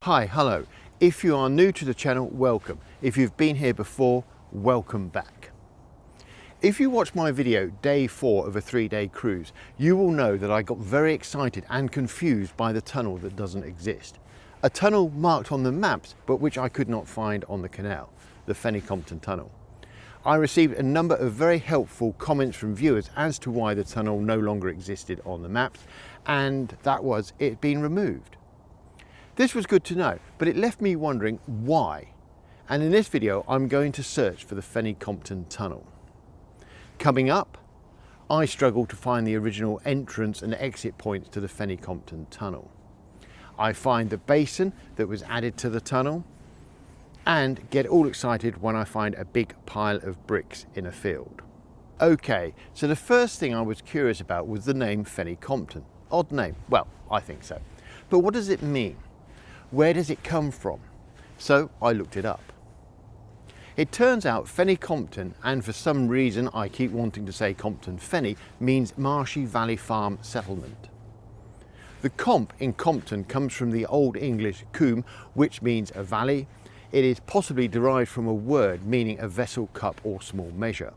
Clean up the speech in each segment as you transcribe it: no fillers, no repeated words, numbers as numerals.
Hi, hello. If you are new to the channel, welcome. If you've been here before, welcome back. If you watch my video, day 4 of a 3-day cruise, you will know that I got very excited and confused by the tunnel that doesn't exist. A tunnel marked on the maps, but which I could not find on the canal, the Fenny Compton Tunnel. I received a number of very helpful comments from viewers as to why the tunnel no longer existed on the maps, and that was it had been removed. This was good to know, but it left me wondering why. And in this video, I'm going to search for the Fenny Compton Tunnel. Coming up, I struggle to find the original entrance and exit points to the Fenny Compton Tunnel. I find the basin that was added to the tunnel and get all excited when I find a big pile of bricks in a field. Okay, so the first thing I was curious about was the name Fenny Compton. Odd name, well, I think so. But what does it mean? Where does it come from? So I looked it up. It turns out Fenny Compton, and for some reason I keep wanting to say Compton Fenny, means marshy valley farm settlement. The comp in Compton comes from the Old English combe, which means a valley. It is possibly derived from a word meaning a vessel, cup or small measure.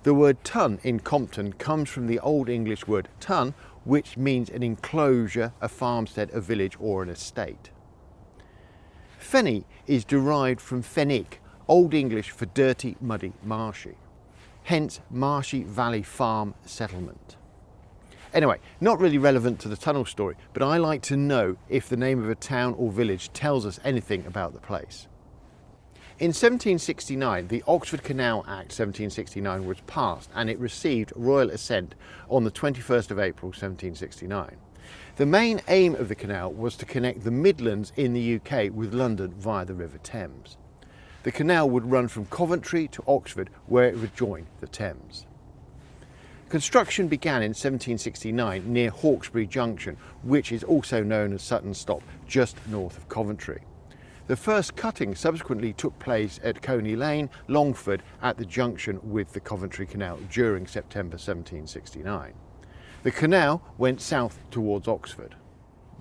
The word ton in Compton comes from the Old English word tun, which means an enclosure, a farmstead, a village or an estate. Fenny is derived from fennic, Old English for dirty, muddy, marshy. Hence marshy valley farm settlement. Anyway, not really relevant to the tunnel story, but I like to know if the name of a town or village tells us anything about the place. In 1769, the Oxford Canal Act 1769 was passed and it received royal assent on the 21st of April 1769. The main aim of the canal was to connect the Midlands in the UK with London via the River Thames. The canal would run from Coventry to Oxford, where it would join the Thames. Construction began in 1769 near Hawkesbury Junction, which is also known as Sutton Stop, just north of Coventry. The first cutting subsequently took place at Coney Lane, Longford, at the junction with the Coventry Canal during September 1769. The canal went south towards Oxford.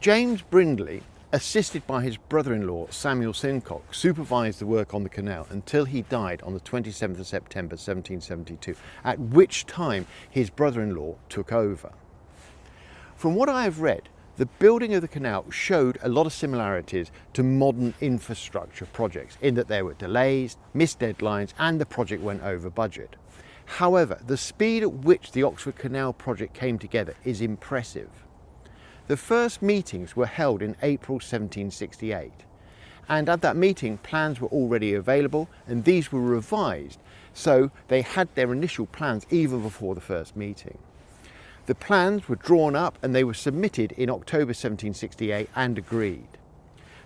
James Brindley, assisted by his brother-in-law Samuel Sincock, supervised the work on the canal until he died on the 27th of September 1772, at which time his brother-in-law took over. From what I have read, the building of the canal showed a lot of similarities to modern infrastructure projects in that there were delays, missed deadlines and the project went over budget. However, the speed at which the Oxford Canal project came together is impressive. The first meetings were held in April 1768, and at that meeting plans were already available and these were revised, so they had their initial plans even before the first meeting. The plans were drawn up and they were submitted in October 1768 and agreed.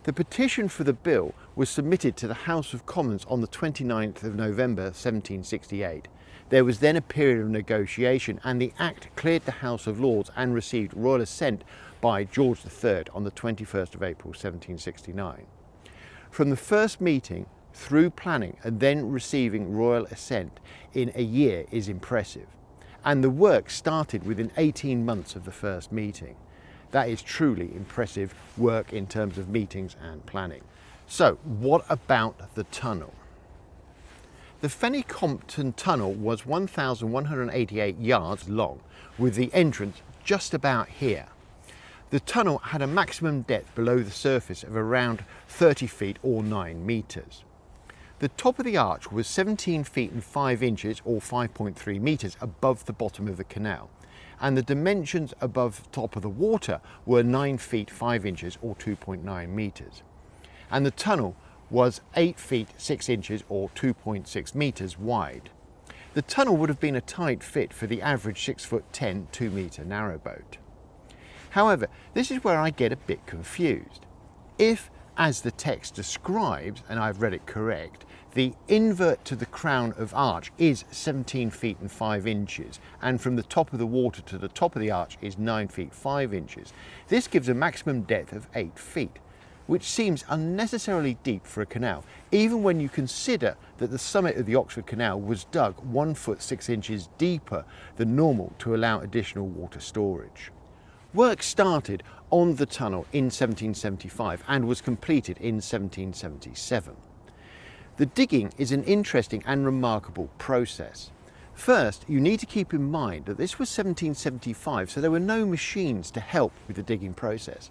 The petition for the bill was submitted to the House of Commons on the 29th of November 1768. There was then a period of negotiation and the Act cleared the House of Lords and received royal assent by George III on the 21st of April 1769. From the first meeting through planning and then receiving royal assent in a year is impressive. And the work started within 18 months of the first meeting. That is truly impressive work in terms of meetings and planning. So what about the tunnel? The Fenny Compton Tunnel was 1,188 yards long, with the entrance just about here. The tunnel had a maximum depth below the surface of around 30 feet or 9 meters. The top of the arch was 17 feet and 5 inches or 5.3 meters above the bottom of the canal, and the dimensions above the top of the water were 9 feet 5 inches or 2.9 meters. And the tunnel was 8 feet 6 inches or 2.6 meters wide. The tunnel would have been a tight fit for the average 6'10", 2-meter narrowboat. However, this is where I get a bit confused. If, as the text describes, and I've read it correct, the invert to the crown of arch is 17 feet and 5 inches, and from the top of the water to the top of the arch is 9 feet 5 inches. This gives a maximum depth of 8 feet, which seems unnecessarily deep for a canal, even when you consider that the summit of the Oxford Canal was dug 1 foot 6 inches deeper than normal to allow additional water storage. Work started on the tunnel in 1775 and was completed in 1777. The digging is an interesting and remarkable process. First, you need to keep in mind that this was 1775, so there were no machines to help with the digging process.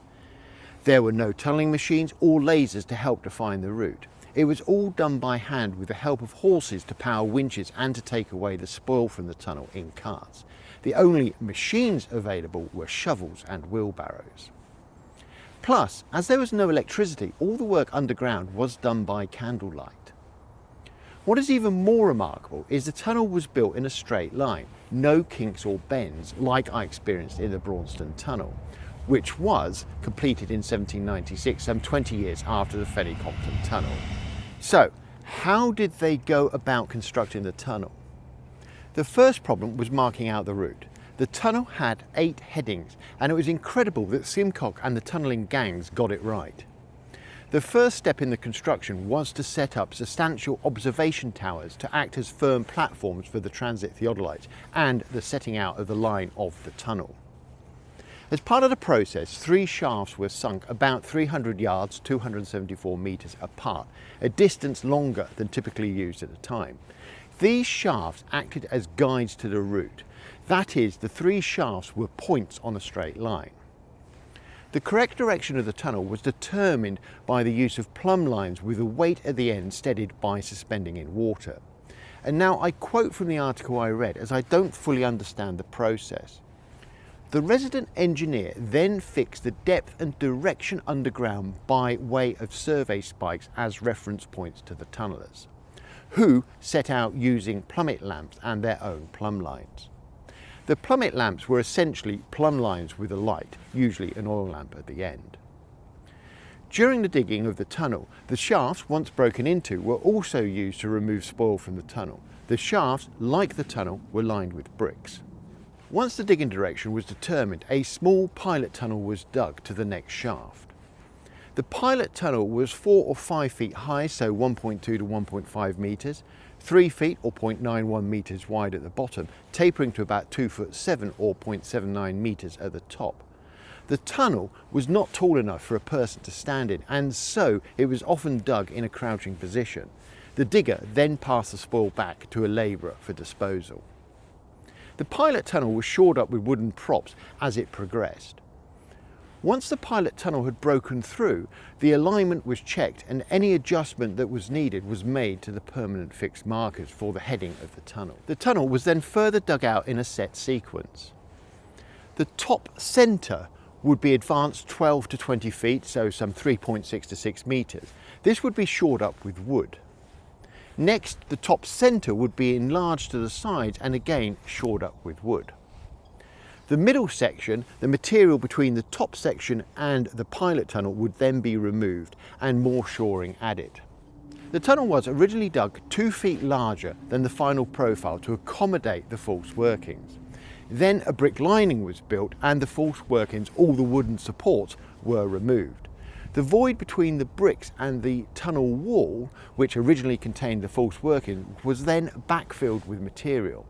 There were no tunnelling machines or lasers to help define the route. It was all done by hand with the help of horses to power winches and to take away the spoil from the tunnel in carts. The only machines available were shovels and wheelbarrows. Plus, as there was no electricity, all the work underground was done by candlelight. What is even more remarkable is the tunnel was built in a straight line, no kinks or bends like I experienced in the Braunston Tunnel, which was completed in 1796, some 20 years after the Fenny Compton Tunnel. So, how did they go about constructing the tunnel? The first problem was marking out the route. The tunnel had 8 headings, and it was incredible that Simcock and the tunnelling gangs got it right. The first step in the construction was to set up substantial observation towers to act as firm platforms for the transit theodolites and the setting out of the line of the tunnel. As part of the process, 3 shafts were sunk about 300 yards, 274 metres apart, a distance longer than typically used at the time. These shafts acted as guides to the route. That is, the 3 shafts were points on a straight line. The correct direction of the tunnel was determined by the use of plumb lines with a weight at the end steadied by suspending in water. And now I quote from the article I read, as I don't fully understand the process. The resident engineer then fixed the depth and direction underground by way of survey spikes as reference points to the tunnellers, who set out using plummet lamps and their own plumb lines. The plummet lamps were essentially plumb lines with a light, usually an oil lamp at the end. During the digging of the tunnel, the shafts, once broken into, were also used to remove spoil from the tunnel. The shafts, like the tunnel, were lined with bricks. Once the digging direction was determined, a small pilot tunnel was dug to the next shaft. The pilot tunnel was 4 or 5 feet high, so 1.2 to 1.5 metres, 3 feet or 0.91 metres wide at the bottom, tapering to about 2'7" or 0.79 metres at the top. The tunnel was not tall enough for a person to stand in, and so it was often dug in a crouching position. The digger then passed the spoil back to a labourer for disposal. The pilot tunnel was shored up with wooden props as it progressed. Once the pilot tunnel had broken through, the alignment was checked and any adjustment that was needed was made to the permanent fixed markers for the heading of the tunnel. The tunnel was then further dug out in a set sequence. The top centre would be advanced 12 to 20 feet, so some 3.6 to 6 metres. This would be shored up with wood. Next, the top centre would be enlarged to the sides and again shored up with wood. The middle section, the material between the top section and the pilot tunnel, would then be removed and more shoring added. The tunnel was originally dug 2 feet larger than the final profile to accommodate the false workings. Then a brick lining was built and the false workings, all the wooden supports, were removed. The void between the bricks and the tunnel wall, which originally contained the false working, was then backfilled with material.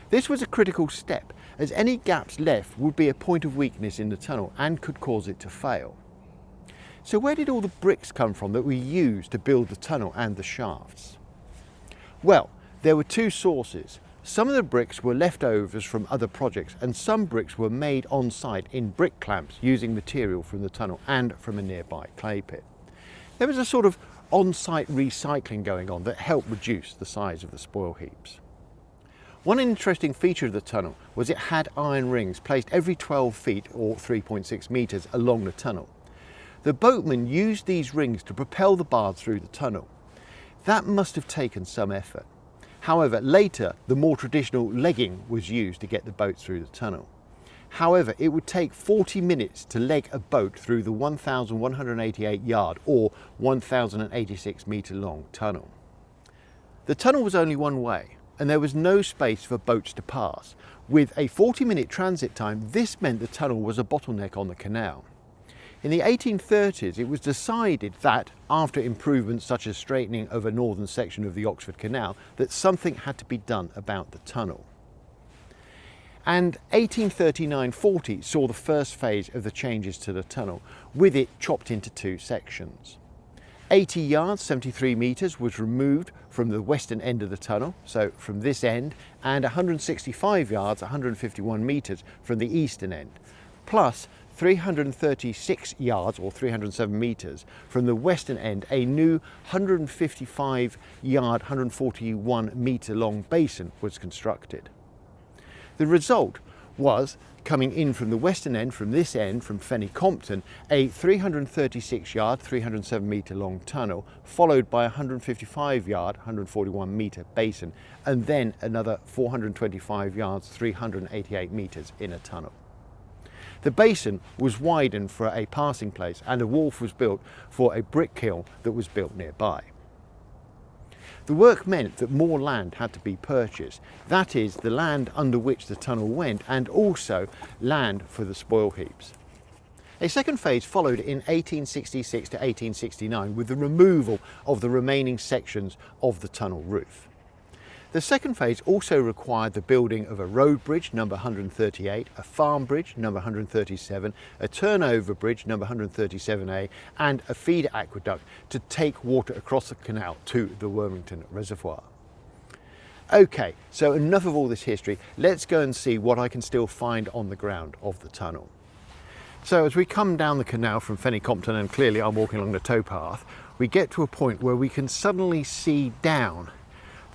This was a critical step, as any gaps left would be a point of weakness in the tunnel and could cause it to fail. So where did all the bricks come from that we used to build the tunnel and the shafts? Well, there were 2 sources. Some of the bricks were leftovers from other projects, and some bricks were made on site in brick clamps using material from the tunnel and from a nearby clay pit. There was a sort of on-site recycling going on that helped reduce the size of the spoil heaps. One interesting feature of the tunnel was it had iron rings placed every 12 feet or 3.6 metres along the tunnel. The boatmen used these rings to propel the barge through the tunnel. That must have taken some effort. However, later the more traditional legging was used to get the boat through the tunnel. However, it would take 40 minutes to leg a boat through the 1,188 yard or 1,086 metre long tunnel. The tunnel was only one way, and there was no space for boats to pass. With a 40-minute transit time, this meant the tunnel was a bottleneck on the canal. In the 1830s, it was decided that, after improvements such as straightening of a northern section of the Oxford Canal, that something had to be done about the tunnel. And 1839-40 saw the first phase of the changes to the tunnel, with it chopped into two sections. 80 yards, 73 metres was removed from the western end of the tunnel, so from this end, and 165 yards, 151 metres from the eastern end, plus 336 yards or 307 metres from the western end, a new 155 yard, 141 metre long basin was constructed. The result was, coming in from the western end, from this end, from Fenny Compton, a 336 yard, 307 metre long tunnel, followed by a 155 yard, 141 metre basin, and then another 425 yards, 388 metres in a tunnel. The basin was widened for a passing place, and a wharf was built for a brick kiln that was built nearby. The work meant that more land had to be purchased, that is, the land under which the tunnel went, and also land for the spoil heaps. A second phase followed in 1866 to 1869 with the removal of the remaining sections of the tunnel roof. The second phase also required the building of a road bridge, number 138, a farm bridge, number 137, a turnover bridge, number 137A, and a feeder aqueduct to take water across the canal to the Wormington Reservoir. Okay, so enough of all this history. Let's go and see what I can still find on the ground of the tunnel. So as we come down the canal from Fenny Compton, and clearly I'm walking along the towpath, we get to a point where we can suddenly see down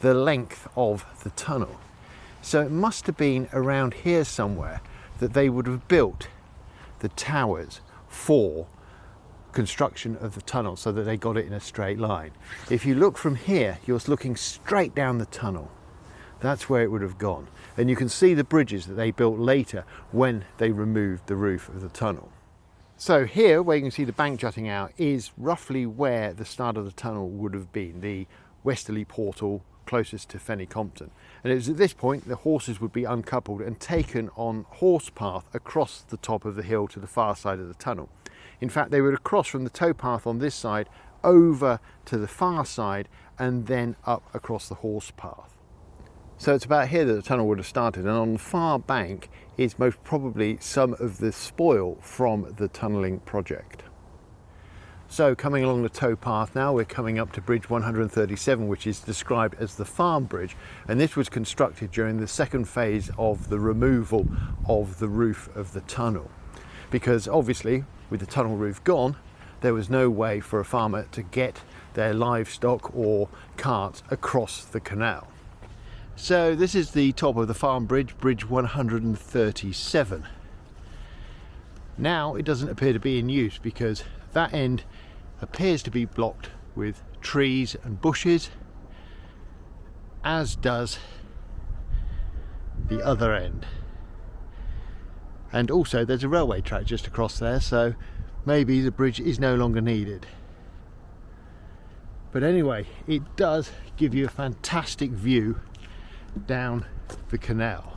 the length of the tunnel. So it must have been around here somewhere that they would have built the towers for construction of the tunnel, so that they got it in a straight line. If you look from here, you're looking straight down the tunnel. That's where it would have gone. And you can see the bridges that they built later when they removed the roof of the tunnel. So here, where you can see the bank jutting out, is roughly where the start of the tunnel would have been, the westerly portal closest to Fenny Compton. And it was at this point the horses would be uncoupled and taken on horse path across the top of the hill to the far side of the tunnel. In fact, they would cross from the towpath on this side over to the far side and then up across the horse path. So it's about here that the tunnel would have started, and on the far bank is most probably some of the spoil from the tunnelling project. So coming along the towpath now, we're coming up to bridge 137, which is described as the farm bridge, and this was constructed during the second phase of the removal of the roof of the tunnel, because obviously with the tunnel roof gone, there was no way for a farmer to get their livestock or carts across the canal. So this is the top of the farm bridge, bridge 137. Now it doesn't appear to be in use because that end appears to be blocked with trees and bushes, as does the other end. And also there's a railway track just across there, so maybe the bridge is no longer needed. But anyway, it does give you a fantastic view down the canal.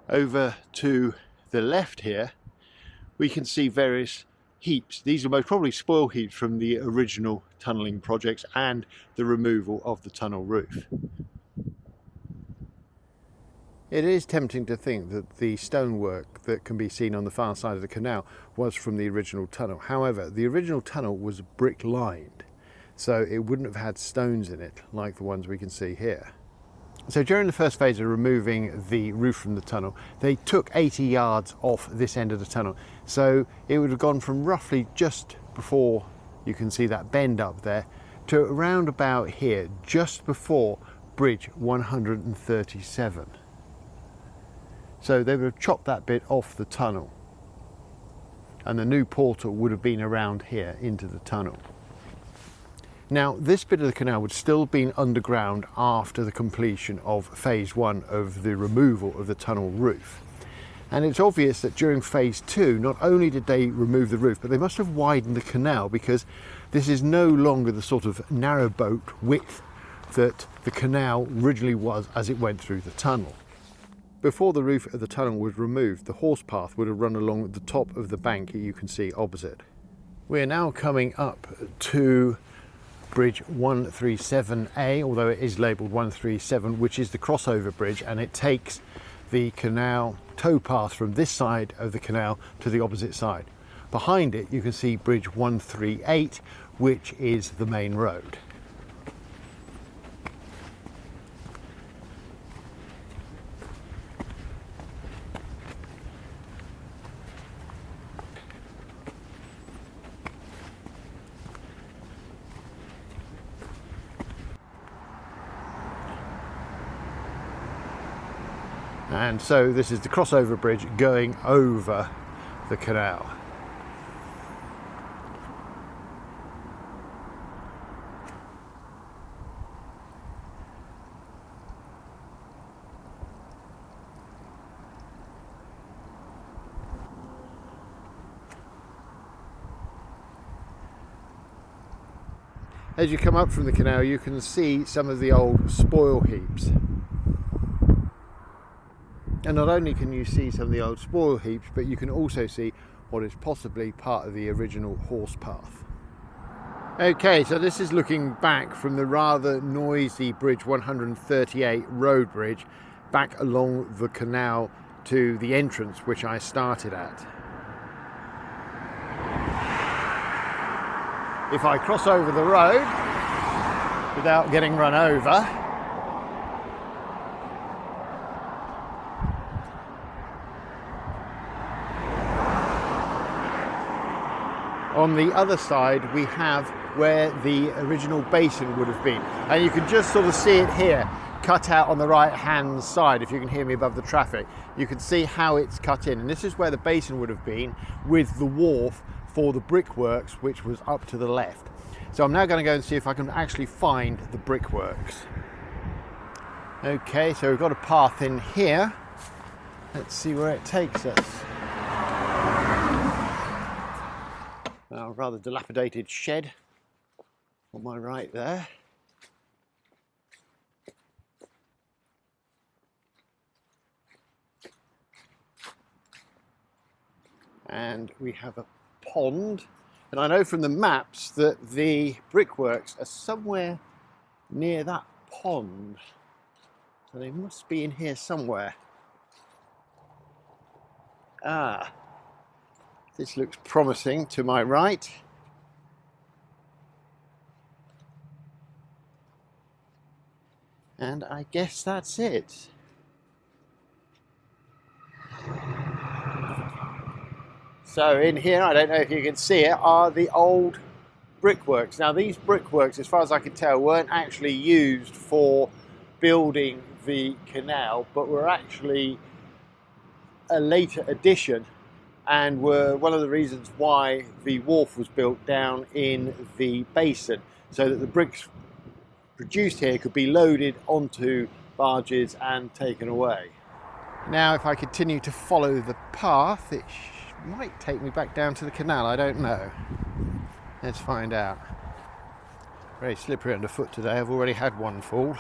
Over to the left here, we can see various heaps. These are most probably spoil heaps from the original tunnelling projects and the removal of the tunnel roof. It is tempting to think that the stonework that can be seen on the far side of the canal was from the original tunnel. However, the original tunnel was brick lined, so it wouldn't have had stones in it like the ones we can see here. So during the first phase of removing the roof from the tunnel, they took 80 yards off this end of the tunnel. So it would have gone from roughly just before, you can see that bend up there, to around about here, just before bridge 137. So they would have chopped that bit off the tunnel, and the new portal would have been around here into the tunnel. Now, this bit of the canal would still have been underground after the completion of phase one of the removal of the tunnel roof. And it's obvious that during phase two, not only did they remove the roof, but they must have widened the canal, because this is no longer the sort of narrowboat width that the canal originally was as it went through the tunnel. Before the roof of the tunnel was removed, the horse path would have run along the top of the bank you can see opposite. We're now coming up to Bridge 137A, although it is labelled 137, which is the crossover bridge, and it takes the canal towpath from this side of the canal to the opposite side. Behind it you can see Bridge 138, which is the main road. And so this is the crossover bridge going over the canal. As you come up from the canal, you can see some of the old spoil heaps. And not only can you see some of the old spoil heaps, but you can also see what is possibly part of the original horse path. Okay, so this is looking back from the rather noisy Bridge 138 road bridge back along the canal to the entrance which I started at. If I cross over the road without getting run over, on the other side we have where the original basin would have been, and you can just sort of see it here cut out on the right hand side. If you can hear me above the traffic, you can see how it's cut in, and this is where the basin would have been, with the wharf for the brickworks, which was up to the left. So I'm now going to go and see if I can actually find the brickworks. Okay, so we've got a path in here. Let's see where it takes us. A rather dilapidated shed on my right there. And we have a pond, and I know from the maps that the brickworks are somewhere near that pond, so they must be in here somewhere. Ah, this looks promising to my right. And I guess that's it. So in here, I don't know if you can see it, are the old brickworks. Now these brickworks, as far as I can tell, weren't actually used for building the canal, but were actually a later addition, and were one of the reasons why the wharf was built down in the basin, so that the bricks produced here could be loaded onto barges and taken away. Now if I continue to follow the path, it might take me back down to the canal, I don't know. Let's find out. Very slippery underfoot today, I've already had one fall.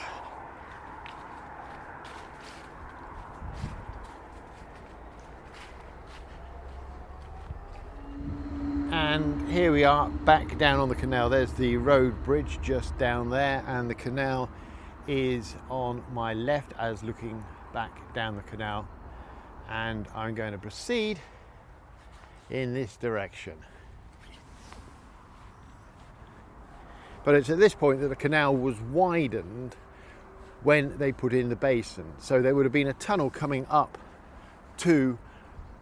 And here we are back down on the canal. There's the road bridge just down there, and the canal is on my left as looking back down the canal, and I'm going to proceed in this direction. But it's at this point that the canal was widened when they put in the basin. So there would have been a tunnel coming up to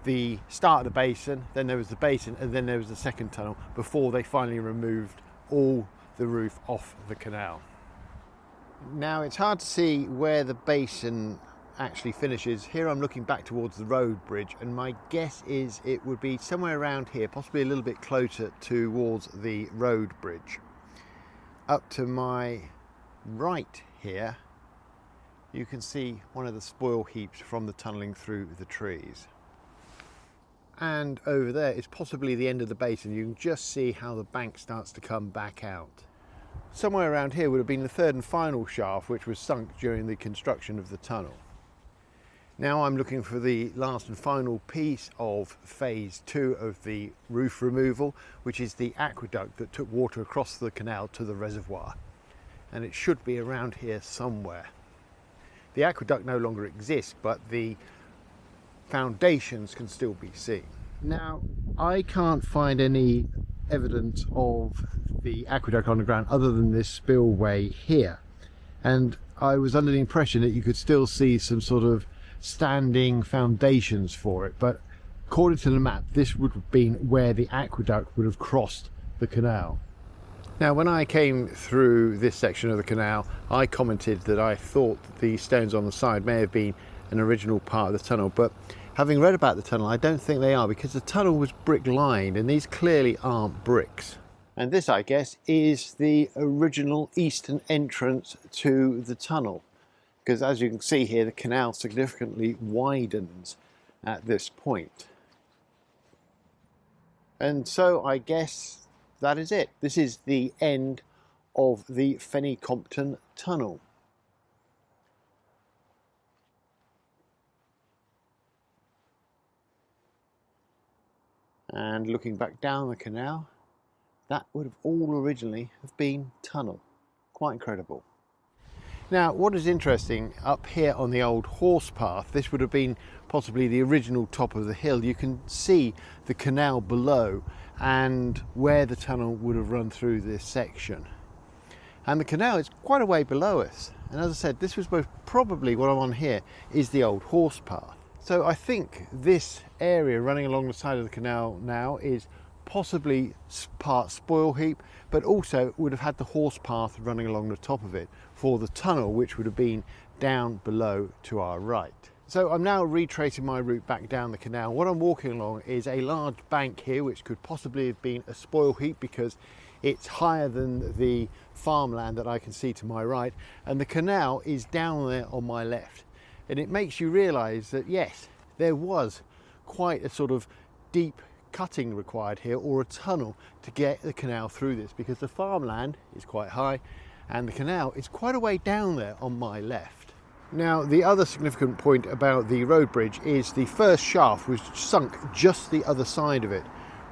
the start of the basin, then there was the basin, and then there was the second tunnel before they finally removed all the roof off the canal. Now it's hard to see where the basin actually finishes. Here I'm looking back towards the road bridge, and my guess is it would be somewhere around here, possibly a little bit closer towards the road bridge. Up to my right here you can see one of the spoil heaps from the tunnelling through the trees. And over there is possibly the end of the basin. You can just see how the bank starts to come back out. Somewhere around here would have been the third and final shaft, which was sunk during the construction of the tunnel. Now I'm looking for the last and final piece of phase 2 of the roof removal, which is the aqueduct that took water across the canal to the reservoir. And it should be around here somewhere. The aqueduct no longer exists, but the foundations can still be seen. Now, I can't find any evidence of the aqueduct on the ground other than this spillway here. And I was under the impression that you could still see some sort of standing foundations for it, but according to the map this would have been where the aqueduct would have crossed the canal. Now when I came through this section of the canal, I commented that I thought that the stones on the side may have been an original part of the tunnel, but having read about the tunnel I don't think they are, because the tunnel was brick lined and these clearly aren't bricks. And this, I guess, is the original eastern entrance to the tunnel. Because as you can see here, the canal significantly widens at this point. And so I guess that is it. This is the end of the Fenny Compton Tunnel. And looking back down the canal, that would have all originally have been tunnel. Quite incredible. Now, what is interesting, up here on the old horse path, this would have been possibly the original top of the hill. You can see the canal below and where the tunnel would have run through this section. And the canal is quite a way below us. And as I said, this was most probably, what I'm on here, is the old horse path. So I think this area running along the side of the canal now is possibly part spoil heap, but also would have had the horse path running along the top of it for the tunnel, which would have been down below to our right. So I'm now retracing my route back down the canal. What I'm walking along is a large bank here, which could possibly have been a spoil heap because it's higher than the farmland that I can see to my right, and the canal is down there on my left. And it makes you realise that yes, there was quite a sort of deep cutting required here, or a tunnel, to get the canal through this, because the farmland is quite high and the canal is quite a way down there on my left. Now the other significant point about the road bridge is the first shaft was sunk just the other side of it,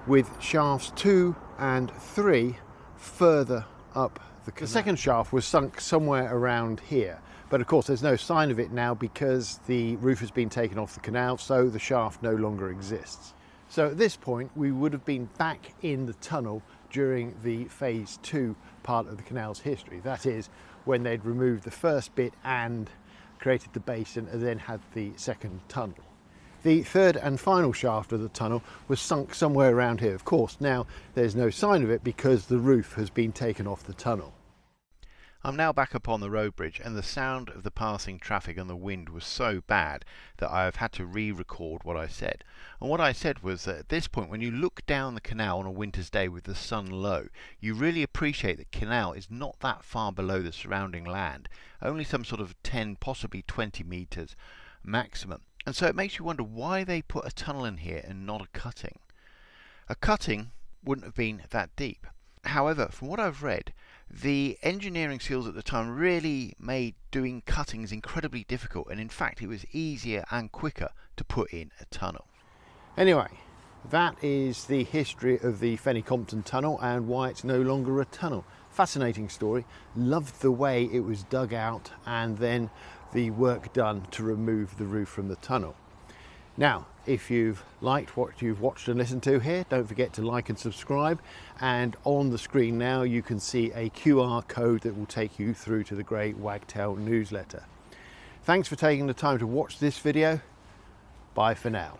with shafts 2 and 3 further up the canal. The second shaft was sunk somewhere around here, but of course there's no sign of it now because the roof has been taken off the canal, so the shaft no longer exists. So at this point we would have been back in the tunnel during the phase 2 part of the canal's history. That is, when they'd removed the first bit and created the basin and then had the second tunnel. The third and final shaft of the tunnel was sunk somewhere around here. Of course now there's no sign of it because the roof has been taken off the tunnel. I'm now back up on the road bridge, and the sound of the passing traffic and the wind was so bad that I have had to re-record what I said. And what I said was that at this point, when you look down the canal on a winter's day with the sun low, you really appreciate that canal is not that far below the surrounding land, only some sort of 10, possibly 20 metres maximum. And so it makes you wonder why they put a tunnel in here and not a cutting. A cutting wouldn't have been that deep. However, from what I've read, the engineering skills at the time really made doing cuttings incredibly difficult, and in fact it was easier and quicker to put in a tunnel. Anyway, that is the history of the Fenny Compton Tunnel and why it's no longer a tunnel. Fascinating story. Loved the way it was dug out and then the work done to remove the roof from the tunnel. Now, if you've liked what you've watched and listened to here, don't forget to like and subscribe. And on the screen now you can see a QR code that will take you through to the Great Wagtail newsletter. Thanks for taking the time to watch this video. Bye for now.